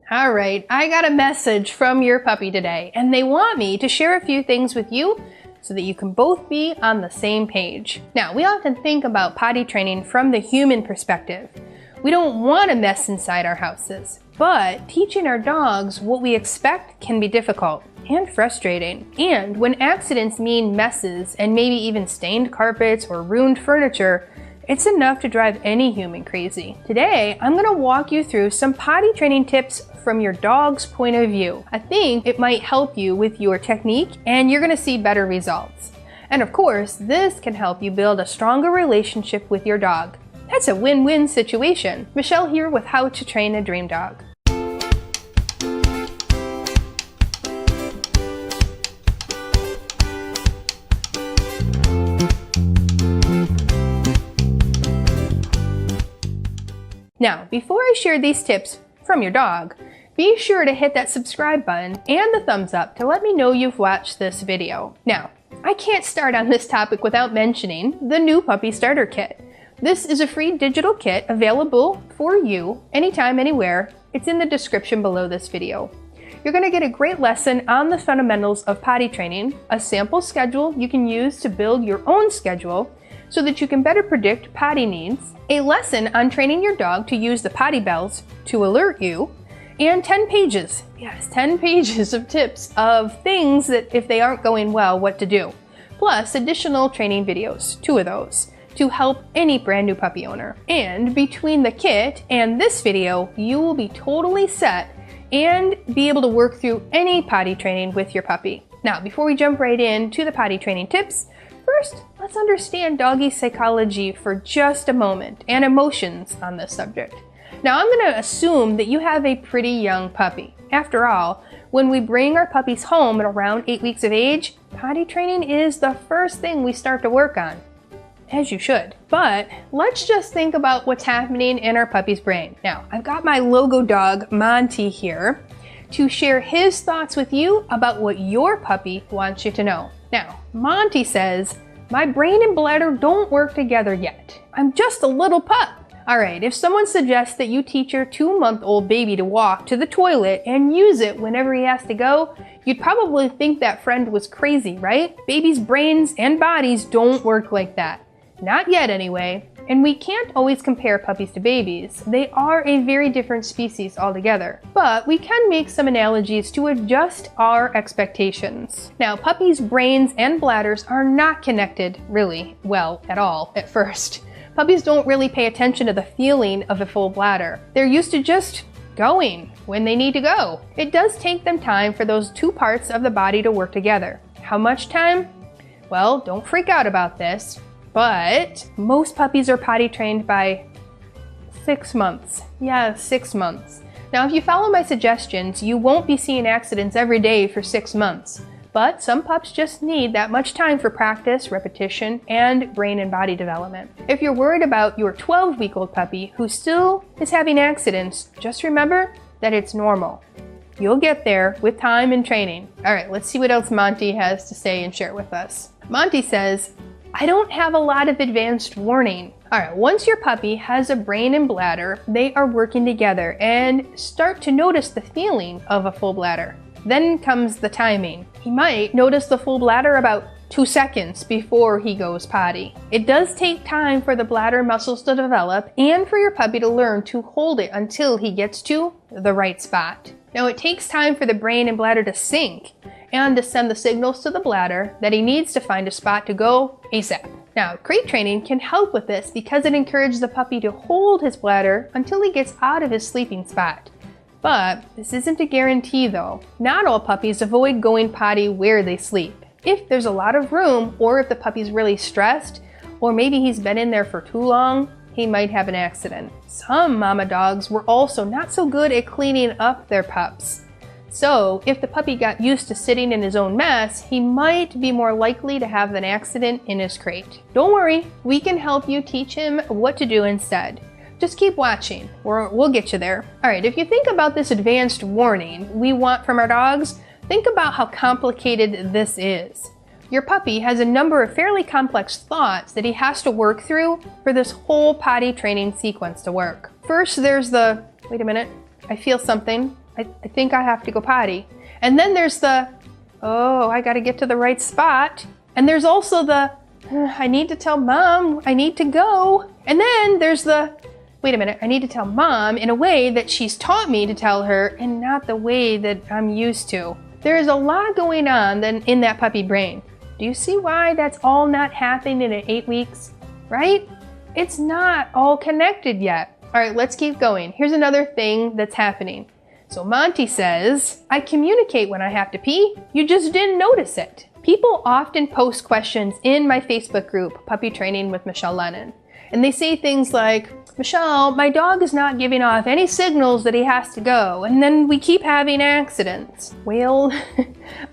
All right, I got a message from your puppy today, and they want me to share a few things with you so that you can both be on the same page. Now, we often think about potty training from the human perspective. We don't want a mess inside our houses, but teaching our dogs what we expect can be difficult and frustrating. And when accidents mean messes and maybe even stained carpets or ruined furniture, it's enough to drive any human crazy. Today, I'm going to walk you through some potty training tips from your dog's point of view. I think it might help you with your technique and you're going to see better results. And of course, this can help you build a stronger relationship with your dog. That's a win-win situation. Michelle here with How to Train a Dream Dog. Now, before I share these tips from your dog, be sure to hit that subscribe button and the thumbs up to let me know you've watched this video. Now, I can't start on this topic without mentioning the new Puppy Starter Kit. This is a free digital kit available for you anytime, anywhere. It's in the description below this video. You're going to get a great lesson on the fundamentals of potty training, a sample schedule you can use to build your own schedule so that you can better predict potty needs, a lesson on training your dog to use the potty bells to alert you, and 10 pages, yes, 10 pages of tips of things that if they aren't going well, what to do. Plus additional training videos, 2 of those, to help any brand new puppy owner. And between the kit and this video, you will be totally set and be able to work through any potty training with your puppy. Now, before we jump right into the potty training tips, first, let's understand doggy psychology for just a moment and emotions on this subject. Now, I'm going to assume that you have a pretty young puppy. After all, when we bring our puppies home at around 8 weeks of age, potty training is the first thing we start to work on. As you should. But let's just think about what's happening in our puppy's brain. Now, I've got my logo dog, Monty, here to share his thoughts with you about what your puppy wants you to know. Now, Monty says, "My brain and bladder don't work together yet. I'm just a little pup." All right, if someone suggests that you teach your 2-month-old baby to walk to the toilet and use it whenever he has to go, you'd probably think that friend was crazy, right? Babies' brains and bodies don't work like that. Not yet anyway. And we can't always compare puppies to babies. They are a very different species altogether. But we can make some analogies to adjust our expectations. Now, puppies' brains and bladders are not connected really well at all at first. Puppies don't really pay attention to the feeling of a full bladder. They're used to just going when they need to go. It does take them time for those 2 parts of the body to work together. How much time? Well, don't freak out about this. But most puppies are potty trained by 6 months. Yeah, 6 months. Now, if you follow my suggestions, you won't be seeing accidents every day for 6 months. But some pups just need that much time for practice, repetition, and brain and body development. If you're worried about your 12-week-old puppy who still is having accidents, just remember that it's normal. You'll get there with time and training. All right, let's see what else Monty has to say and share with us. Monty says, "I don't have a lot of advanced warning." All right, once your puppy has a brain and bladder, they are working together and start to notice the feeling of a full bladder. Then comes the timing. He might notice the full bladder about 2 seconds before he goes potty. It does take time for the bladder muscles to develop and for your puppy to learn to hold it until he gets to the right spot. Now, it takes time for the brain and bladder to sync and to send the signals to the bladder that he needs to find a spot to go ASAP. Now, crate training can help with this because it encourages the puppy to hold his bladder until he gets out of his sleeping spot. But this isn't a guarantee though. Not all puppies avoid going potty where they sleep. If there's a lot of room, or if the puppy's really stressed, or maybe he's been in there for too long, he might have an accident. Some mama dogs were also not so good at cleaning up their pups. So if the puppy got used to sitting in his own mess, he might be more likely to have an accident in his crate. Don't worry, we can help you teach him what to do instead. Just keep watching, we'll get you there. All right, if you think about this advanced warning we want from our dogs, think about how complicated this is. Your puppy has a number of fairly complex thoughts that he has to work through for this whole potty training sequence to work. First, there's the, wait a minute, I feel something. I think I have to go potty. And then there's the, oh, I gotta get to the right spot. And there's also the, I need to tell mom I need to go. And then there's the, wait a minute, I need to tell mom in a way that she's taught me to tell her and not the way that I'm used to. There is a lot going on then in that puppy brain. Do you see why that's all not happening at 8 weeks? Right? It's not all connected yet. All right, let's keep going. Here's another thing that's happening. So Monty says, I communicate when I have to pee. You just didn't notice it. People often post questions in my Facebook group, Puppy Training with Michele Lennon. And they say things like, Michele, my dog is not giving off any signals that he has to go, and then we keep having accidents. Well,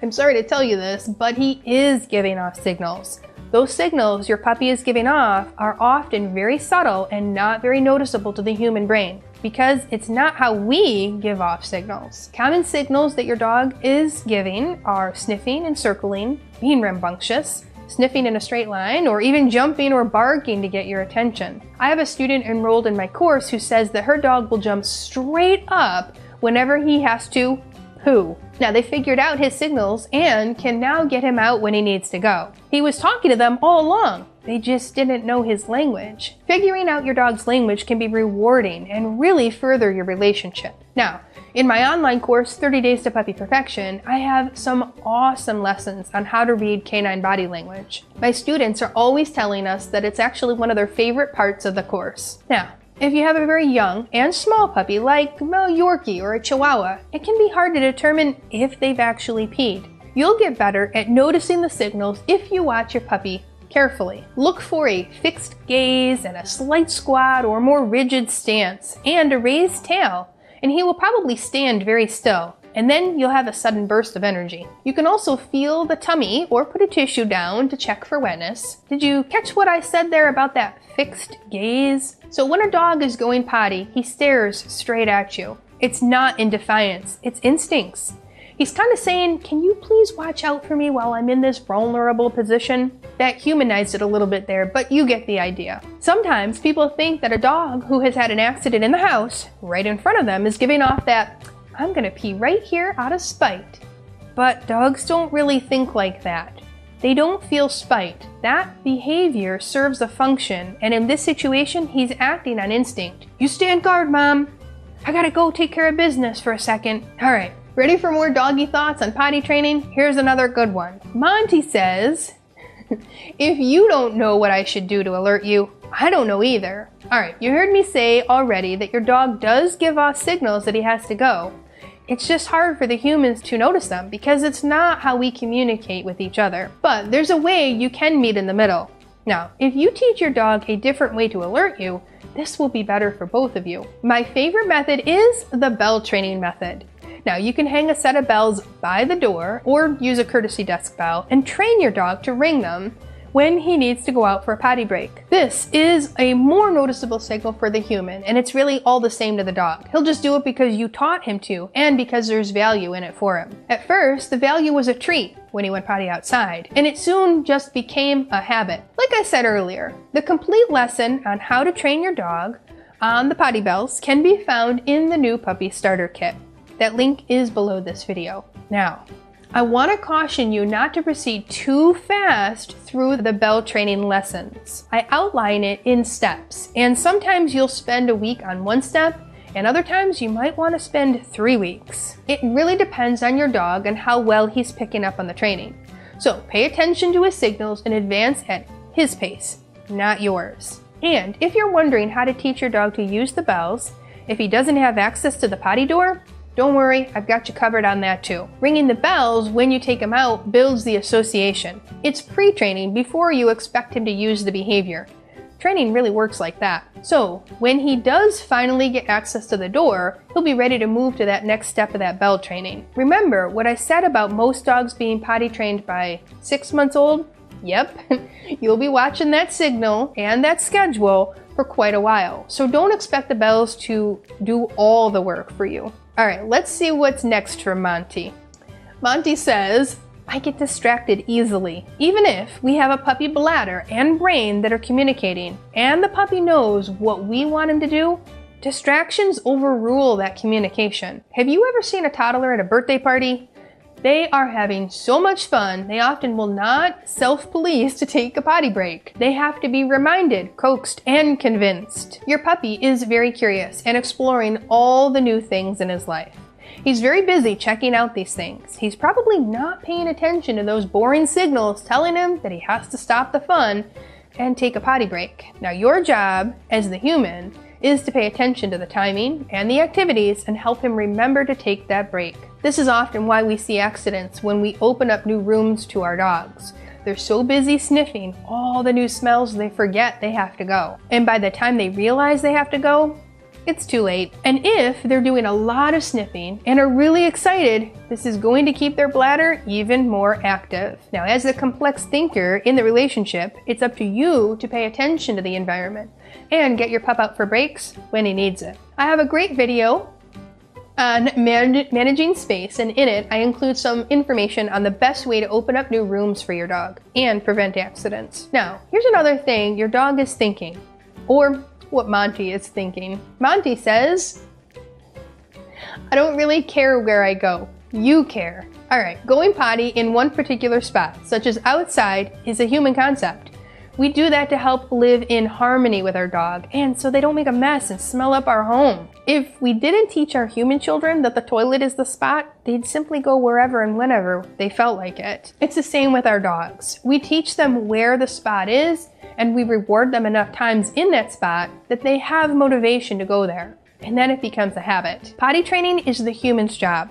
I'm sorry to tell you this, but he is giving off signals. Those signals your puppy is giving off are often very subtle and not very noticeable to the human brain, because it's not how we give off signals. Common signals that your dog is giving are sniffing and circling, being rambunctious, sniffing in a straight line, or even jumping or barking to get your attention. I have a student enrolled in my course who says that her dog will jump straight up whenever he has to poo. Now they figured out his signals and can now get him out when he needs to go. He was talking to them all along. They just didn't know his language. Figuring out your dog's language can be rewarding and really further your relationship. Now, in my online course, 30 Days to Puppy Perfection, I have some awesome lessons on how to read canine body language. My students are always telling us that it's actually one of their favorite parts of the course. Now, if you have a very young and small puppy like a Yorkie or a Chihuahua, it can be hard to determine if they've actually peed. You'll get better at noticing the signals if you watch your puppy carefully. Look for a fixed gaze and a slight squat or more rigid stance and a raised tail, and he will probably stand very still, and then you'll have a sudden burst of energy. You can also feel the tummy or put a tissue down to check for wetness. Did you catch what I said there about that fixed gaze? So when a dog is going potty, he stares straight at you. It's not in defiance, it's instincts. He's kind of saying, can you please watch out for me while I'm in this vulnerable position? That humanized it a little bit there, but you get the idea. Sometimes people think that a dog who has had an accident in the house, right in front of them, is giving off that, I'm gonna pee right here out of spite. But dogs don't really think like that. They don't feel spite. That behavior serves a function, and in this situation, he's acting on instinct. You stand guard, Mom. I gotta go take care of business for a second. All right. Ready for more doggy thoughts on potty training? Here's another good one. Monty says, if you don't know what I should do to alert you, I don't know either. All right, you heard me say already that your dog does give off signals that he has to go. It's just hard for the humans to notice them because it's not how we communicate with each other. But there's a way you can meet in the middle. Now, if you teach your dog a different way to alert you, this will be better for both of you. My favorite method is the bell training method. Now, you can hang a set of bells by the door or use a courtesy desk bell and train your dog to ring them when he needs to go out for a potty break. This is a more noticeable signal for the human, and it's really all the same to the dog. He'll just do it because you taught him to and because there's value in it for him. At first, the value was a treat when he went potty outside, and it soon just became a habit. Like I said earlier, the complete lesson on how to train your dog on the potty bells can be found in the new puppy starter kit. That link is below this video. Now, I want to caution you not to proceed too fast through the bell training lessons. I outline it in steps, and sometimes you'll spend a week on one step, and other times you might want to spend 3 weeks. It really depends on your dog and how well he's picking up on the training. So pay attention to his signals and advance at his pace, not yours. And if you're wondering how to teach your dog to use the bells, if he doesn't have access to the potty door, don't worry, I've got you covered on that too. Ringing the bells when you take him out builds the association. It's pre-training before you expect him to use the behavior. Training really works like that. So when he does finally get access to the door, he'll be ready to move to that next step of that bell training. Remember what I said about most dogs being potty trained by 6 months old? Yep, you'll be watching that signal and that schedule for quite a while. So don't expect the bells to do all the work for you. All right, let's see what's next from Monty. Monty says, I get distracted easily. Even if we have a puppy bladder and brain that are communicating, and the puppy knows what we want him to do, Distractions overrule that communication. Have you ever seen a toddler at a birthday party? They are having so much fun, they often will not self-police to take a potty break. They have to be reminded, coaxed, and convinced. Your puppy is very curious and exploring all the new things in his life. He's very busy checking out these things. He's probably not paying attention to those boring signals telling him that he has to stop the fun and take a potty break. Now, your job as the human is to pay attention to the timing and the activities and help him remember to take that break. This is often why we see accidents when we open up new rooms to our dogs. They're so busy sniffing all the new smells they forget they have to go. And by the time they realize they have to go, it's too late. And if they're doing a lot of sniffing and are really excited, this is going to keep their bladder even more active. Now, as the complex thinker in the relationship, it's up to you to pay attention to the environment and get your pup out for breaks when he needs it. I have a great video on managing space, and in it I include some information on the best way to open up new rooms for your dog and prevent accidents. Now, here's another thing your dog is thinking, or what Monty is thinking. Monty says, "I don't really care where I go. You care." All right, going potty in one particular spot, such as outside, is a human concept. We do that to help live in harmony with our dog, and so they don't make a mess and smell up our home. If we didn't teach our human children that the toilet is the spot, they'd simply go wherever and whenever they felt like it. It's the same with our dogs. We teach them where the spot is, and we reward them enough times in that spot that they have motivation to go there. And then it becomes a habit. Potty training is the human's job,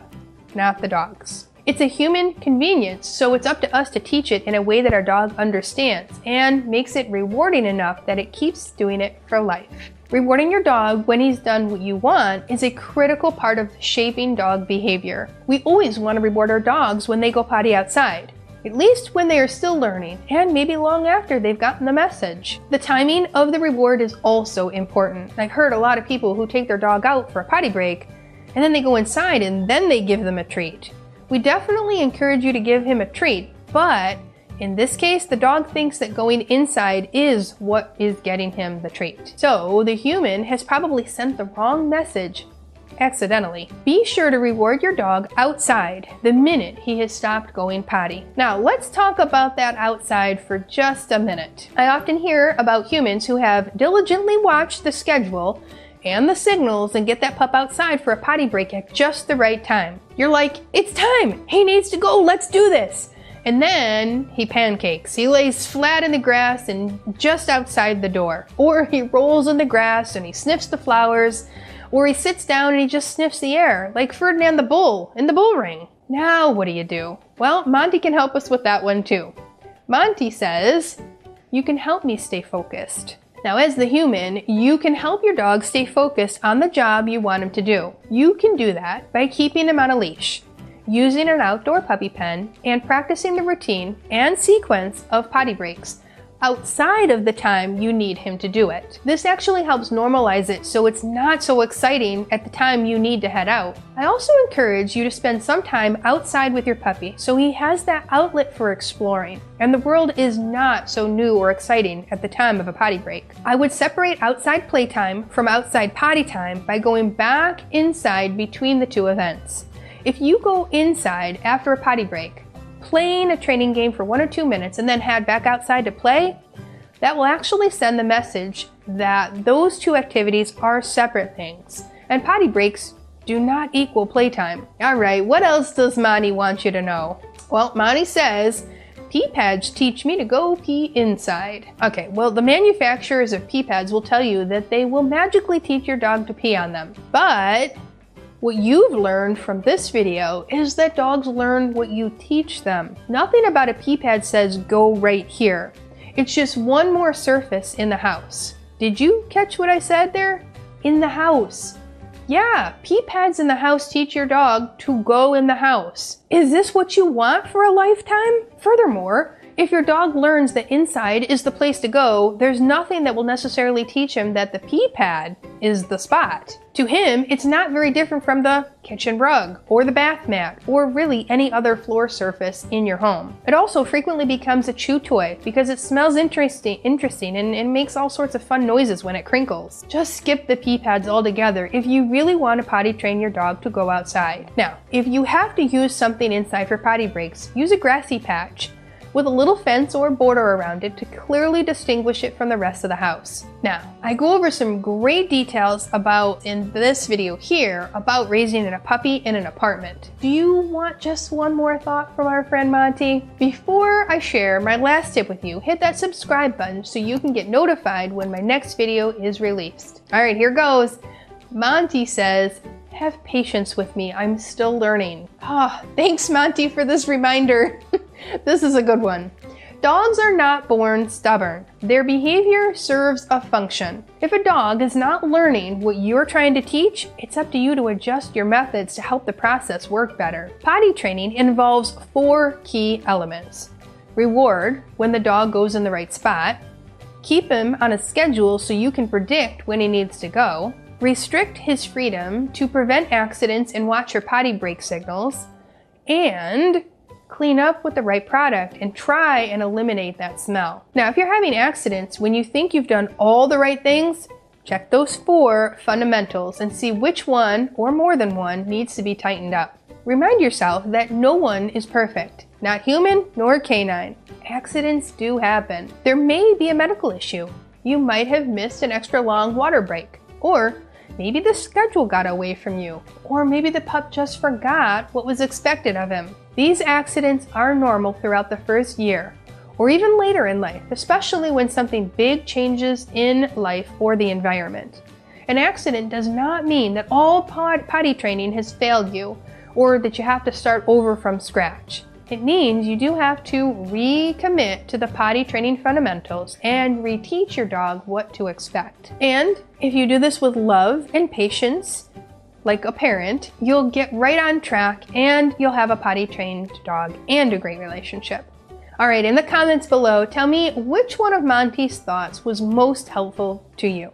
not the dog's. It's a human convenience, so it's up to us to teach it in a way that our dog understands and makes it rewarding enough that it keeps doing it for life. Rewarding your dog when he's done what you want is a critical part of shaping dog behavior. We always want to reward our dogs when they go potty outside, at least when they are still learning, and maybe long after they've gotten the message. The timing of the reward is also important. I've heard a lot of people who take their dog out for a potty break, and then they go inside and then they give them a treat. We definitely encourage you to give him a treat, but in this case, the dog thinks that going inside is what is getting him the treat. So the human has probably sent the wrong message accidentally. Be sure to reward your dog outside the minute he has stopped going potty. Now, let's talk about that outside for just a minute. I often hear about humans who have diligently watched the schedule and the signals and get that pup outside for a potty break at just the right time. You're like, "It's time! He needs to go! Let's do this!" And then he pancakes. He lays flat in the grass and just outside the door. Or he rolls in the grass and he sniffs the flowers. Or he sits down and he just sniffs the air, like Ferdinand the Bull in the bull ring. Now what do? Well, Monty can help us with that one too. Monty says, "You can help me stay focused." Now, as the human, you can help your dog stay focused on the job you want him to do. You can do that by keeping him on a leash, using an outdoor puppy pen, and practicing the routine and sequence of potty breaks outside of the time you need him to do it. This actually helps normalize it so it's not so exciting at the time you need to head out. I also encourage you to spend some time outside with your puppy so he has that outlet for exploring, and the world is not so new or exciting at the time of a potty break. I would separate outside playtime from outside potty time by going back inside between the two events. If you go inside after a potty break, playing a training game for 1 or 2 minutes and then head back outside to play, that will actually send the message that those two activities are separate things, and potty breaks do not equal playtime. All right, what else does Monty want you to know? Well, Monty says, "PPads teach me to go pee inside." Okay, well, the manufacturers of PPads will tell you that they will magically teach your dog to pee on them, but what you've learned from this video is that dogs learn what you teach them. Nothing about a PPad says go right here. It's just one more surface in the house. Did you catch what I said there? In the house. Yeah, PPads in the house teach your dog to go in the house. Is this what you want for a lifetime? Furthermore, if your dog learns that inside is the place to go, there's nothing that will necessarily teach him that the PPad is the spot. To him, it's not very different from the kitchen rug or the bath mat or really any other floor surface in your home. It also frequently becomes a chew toy because it smells interesting and makes all sorts of fun noises when it crinkles. Just skip the PPads altogether if you really want to potty train your dog to go outside. Now, if you have to use something inside for potty breaks, use a grassy patch with a little fence or border around it to clearly distinguish it from the rest of the house. Now, I go over some great details in this video here about raising a puppy in an apartment. Do you want just one more thought from our friend Monty? Before I share my last tip with you, hit that subscribe button so you can get notified when my next video is released. All right, here goes. Monty says, "Have patience with me, I'm still learning." Thanks Monty for this reminder. This is a good one. Dogs are not born stubborn. Their behavior serves a function. If a dog is not learning what you're trying to teach, it's up to you to adjust your methods to help the process work better. Potty training involves 4 key elements. Reward when the dog goes in the right spot. Keep him on a schedule so you can predict when he needs to go. Restrict his freedom to prevent accidents and watch your potty break signals. And clean up with the right product and try and eliminate that smell. Now, if you're having accidents when you think you've done all the right things, check those 4 fundamentals and see which one, or more than one, needs to be tightened up. Remind yourself that no one is perfect, not human nor canine. Accidents do happen. There may be a medical issue. You might have missed an extra long water break, or maybe the schedule got away from you, or maybe the pup just forgot what was expected of him. These accidents are normal throughout the first year, or even later in life, especially when something big changes in life or the environment. An accident does not mean that all potty training has failed you, or that you have to start over from scratch. It means you do have to recommit to the potty training fundamentals and reteach your dog what to expect. And if you do this with love and patience, like a parent, you'll get right on track and you'll have a potty trained dog and a great relationship. All right, in the comments below, tell me which one of Monty's thoughts was most helpful to you.